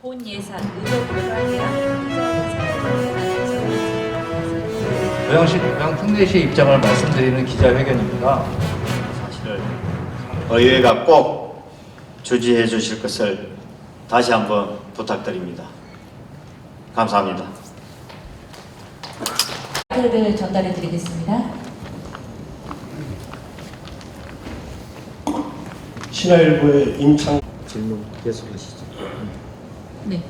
본 예산 의도 불가계약 고양시 평택시의 입장을 말씀드리는 기자회견입니다. 사실을 의회가 꼭 주지해 주실 것을 다시 한번 부탁드립니다. 감사합니다. 카드를 전달해 드리겠습니다. 신화일보의 임창 질문 계속하시죠. 네.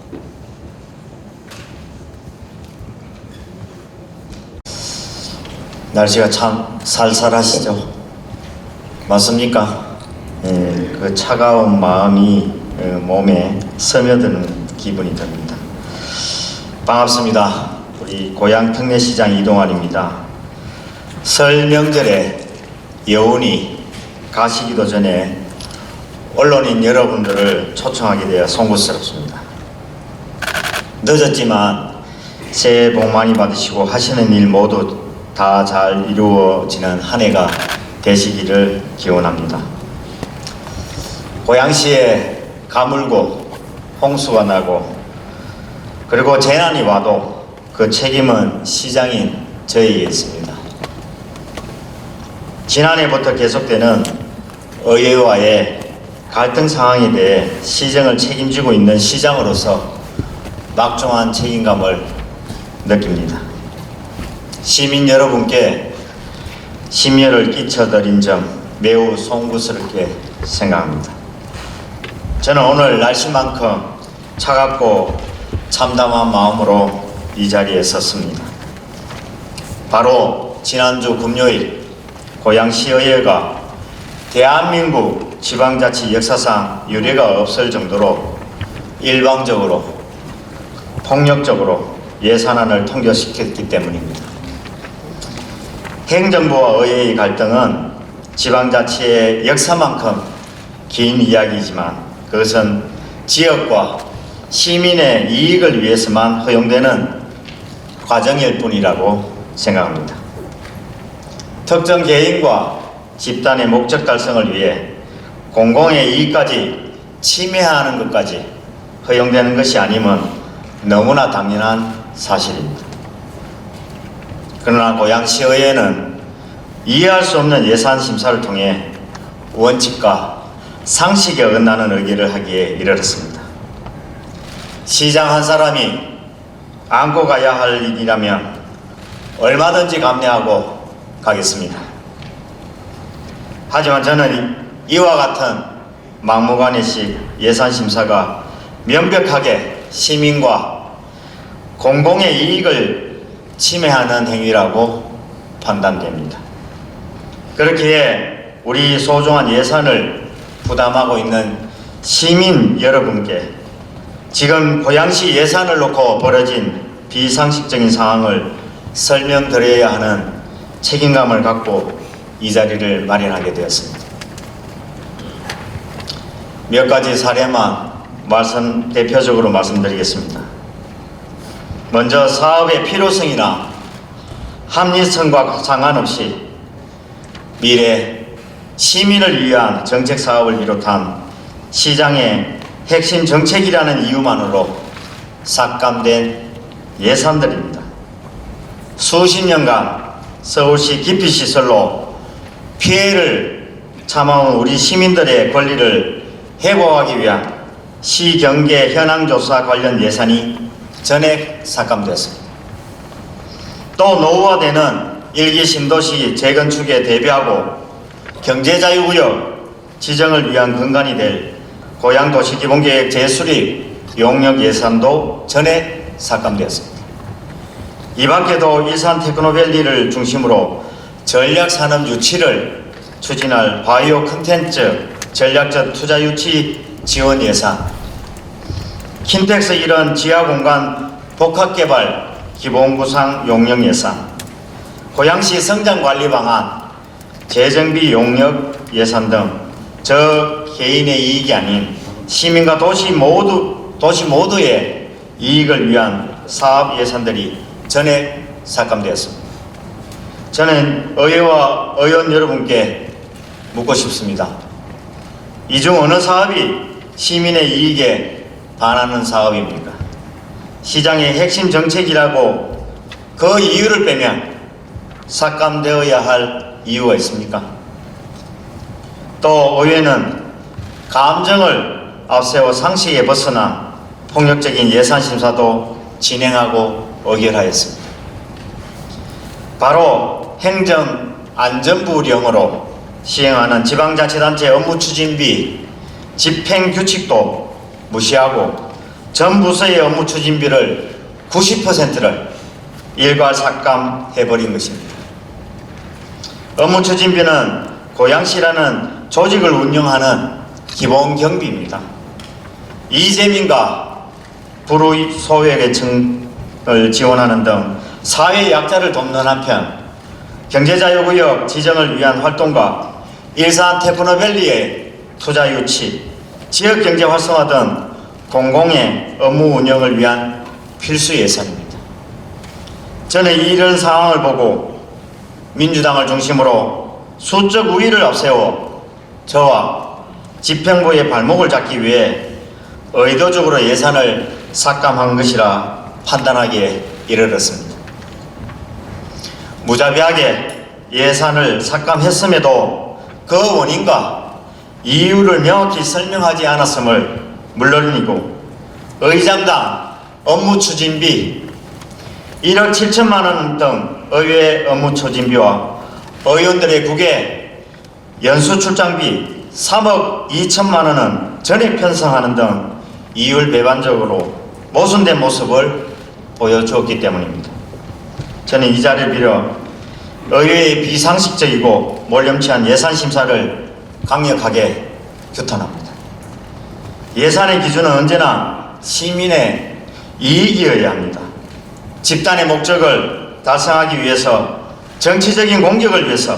날씨가 참 쌀쌀하시죠? 맞습니까? 그 차가운 마음이 몸에 스며드는 기분이 듭니다. 반갑습니다. 우리 고향 평내시장 이동환입니다. 설 명절에 여운이 가시기도 전에 언론인 여러분들을 초청하게 되어 송구스럽습니다. 늦었지만 새해 복 많이 받으시고 하시는 일 모두 다 잘 이루어지는 한 해가 되시기를 기원합니다. 고양시에 가물고 홍수가 나고 그리고 재난이 와도 그 책임은 시장인 저에게 있습니다. 지난해부터 계속되는 의회와의 갈등 상황에 대해 시정을 책임지고 있는 시장으로서 막중한 책임감을 느낍니다. 시민 여러분께 심려를 끼쳐드린 점 매우 송구스럽게 생각합니다. 저는 오늘 날씨만큼 차갑고 참담한 마음으로 이 자리에 섰습니다. 바로 지난주 금요일 고양시의회가 대한민국 지방자치 역사상 유례가 없을 정도로 일방적으로 폭력적으로 예산안을 통과시켰기 때문입니다. 행정부와 의회의 갈등은 지방자치의 역사만큼 긴 이야기이지만 그것은 지역과 시민의 이익을 위해서만 허용되는 과정일 뿐이라고 생각합니다. 특정 개인과 집단의 목적 달성을 위해 공공의 이익까지 침해하는 것까지 허용되는 것이 아니면 너무나 당연한 사실입니다. 그러나 고양시의회는 이해할 수 없는 예산 심사를 통해 원칙과 상식에 어긋나는 의결을 하기에 이르렀습니다. 시장 한 사람이 안고 가야 할 일이라면 얼마든지 감내하고 가겠습니다. 하지만 저는 이와 같은 막무가내식 예산 심사가 명백하게 시민과 공공의 이익을 침해하는 행위라고 판단됩니다. 그렇기에 우리 소중한 예산을 부담하고 있는 시민 여러분께 지금 고양시 예산을 놓고 벌어진 비상식적인 상황을 설명드려야 하는 책임감을 갖고 이 자리를 마련하게 되었습니다. 몇 가지 사례만 대표적으로 말씀드리겠습니다. 먼저 사업의 필요성이나 합리성과 상관없이 미래 시민을 위한 정책 사업을 비롯한 시장의 핵심 정책이라는 이유만으로 삭감된 예산들입니다. 수십 년간 서울시 기피시설로 피해를 참아온 우리 시민들의 권리를 회복하기 위한 시경계 현황조사 관련 예산이 전액 삭감되었습니다. 또 노후화되는 일기 신도시 재건축에 대비하고 경제자유구역 지정을 위한 근간이 될 고양도시기본계획 재수립 용역 예산도 전액 삭감되었습니다. 이 밖에도 일산 테크노밸리를 중심으로 전략산업 유치를 추진할 바이오 콘텐츠 전략적 투자 유치 지원 예산, 킨텍스 이런 지하공간 복합개발 기본구상 용역 예산, 고양시 성장관리 방안, 재정비 용역 예산 등 저 개인의 이익이 아닌 시민과 도시 모두의 이익을 위한 사업 예산들이 전액 삭감되었습니다. 저는 의회와 의원 여러분께 묻고 싶습니다. 이 중 어느 사업이 시민의 이익에 반하는 사업입니까? 시장의 핵심 정책이라고 그 이유를 빼면 삭감되어야 할 이유가 있습니까? 또 의회는 감정을 앞세워 상식에 벗어나 폭력적인 예산 심사도 진행하고 의결하였습니다. 바로 행정안전부령으로 시행하는 지방자치단체 업무추진비 집행규칙도 무시하고 전 부서의 업무추진비를 90%를 일괄 삭감해버린 것입니다. 업무추진비는 고양시라는 조직을 운영하는 기본 경비입니다. 이재민과 불우소외계층을 지원하는 등 사회 약자를 돕는 한편 경제자유구역 지정을 위한 활동과 일산 테크노밸리의 투자 유치, 지역경제 활성화 등 공공의 업무 운영을 위한 필수 예산입니다. 저는 이런 상황을 보고 민주당을 중심으로 수적 우위를 앞세워 저와 집행부의 발목을 잡기 위해 의도적으로 예산을 삭감한 것이라 판단하기에 이르렀습니다. 무자비하게 예산을 삭감했음에도 그 원인과 이유를 명확히 설명하지 않았음을 물론이고 의장당 업무추진비 1억 7천만 원 등 의회 업무추진비와 의원들의 국외 연수출장비 3억 2천만 원은 전액 편성하는 등 이율배반적으로 모순된 모습을 보여주었기 때문입니다. 저는 이 자리를 빌어 의회의 비상식적이고 몰염치한 예산심사를 강력하게 규탄합니다. 예산의 기준은 언제나 시민의 이익이어야 합니다. 집단의 목적을 달성하기 위해서 정치적인 공격을 위해서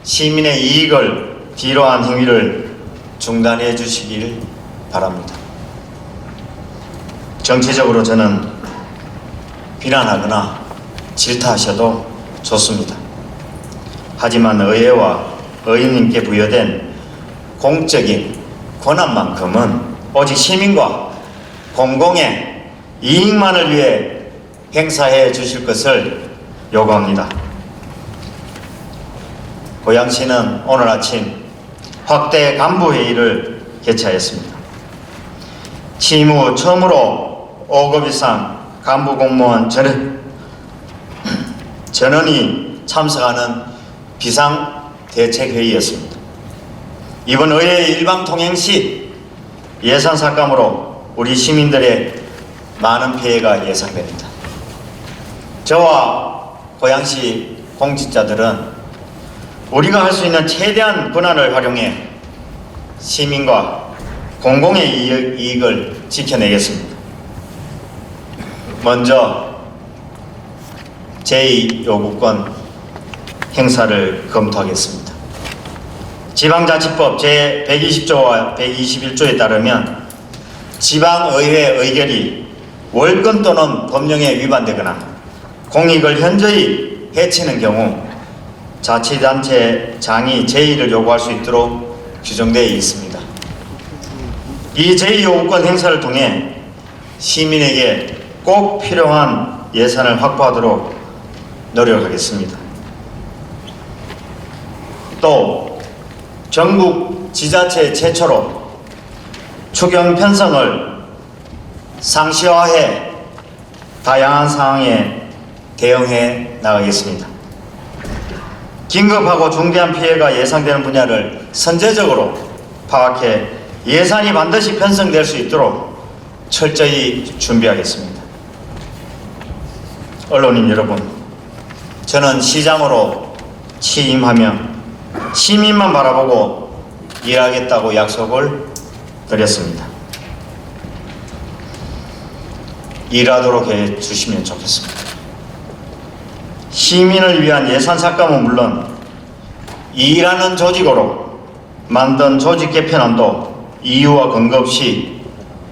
시민의 이익을 뒤로한 행위를 중단해 주시길 바랍니다. 정치적으로 저는 비난하거나 질타하셔도 좋습니다. 하지만 의회와 의원님께 부여된 공적인 권한만큼은 오직 시민과 공공의 이익만을 위해 행사해 주실 것을 요구합니다. 고양시는 오늘 아침 확대 간부회의를 개최하였습니다. 취임 후 처음으로 5급 이상 간부 공무원 전원이 참석하는 비상대책회의였습니다. 이번 의회 일방통행 시 예산 삭감으로 우리 시민들의 많은 피해가 예상됩니다. 저와 고양시 공직자들은 우리가 할 수 있는 최대한 권한을 활용해 시민과 공공의 이익을 지켜내겠습니다. 먼저 제2요구권 행사를 검토하겠습니다. 지방자치법 제120조와 121조에 따르면 지방의회 의결이 월권 또는 법령에 위반되거나 공익을 현저히 해치는 경우 자치단체장이 제의를 요구할 수 있도록 규정되어 있습니다. 이 제2요구권 행사를 통해 시민에게 꼭 필요한 예산을 확보하도록 노력하겠습니다. 또 전국 지자체 최초로 추경 편성을 상시화해 다양한 상황에 대응해 나가겠습니다. 긴급하고 중대한 피해가 예상되는 분야를 선제적으로 파악해 예산이 반드시 편성될 수 있도록 철저히 준비하겠습니다. 언론인 여러분, 저는 시장으로 취임하며 시민만 바라보고 일하겠다고 약속을 드렸습니다. 일하도록 해주시면 좋겠습니다. 시민을 위한 예산 삭감은 물론 일하는 조직으로 만든 조직 개편안도 이유와 근거 없이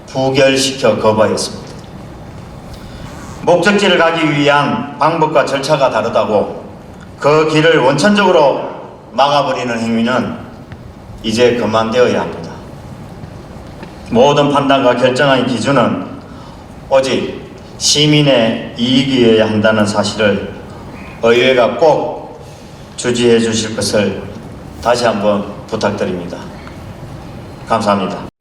부결시켜 거부하였습니다. 목적지를 가기 위한 방법과 절차가 다르다고 그 길을 원천적으로 막아버리는 행위는 이제 그만되어야 합니다. 모든 판단과 결정의 기준은 오직 시민의 이익이어야 한다는 사실을 의회가 꼭 주지해 주실 것을 다시 한번 부탁드립니다. 감사합니다.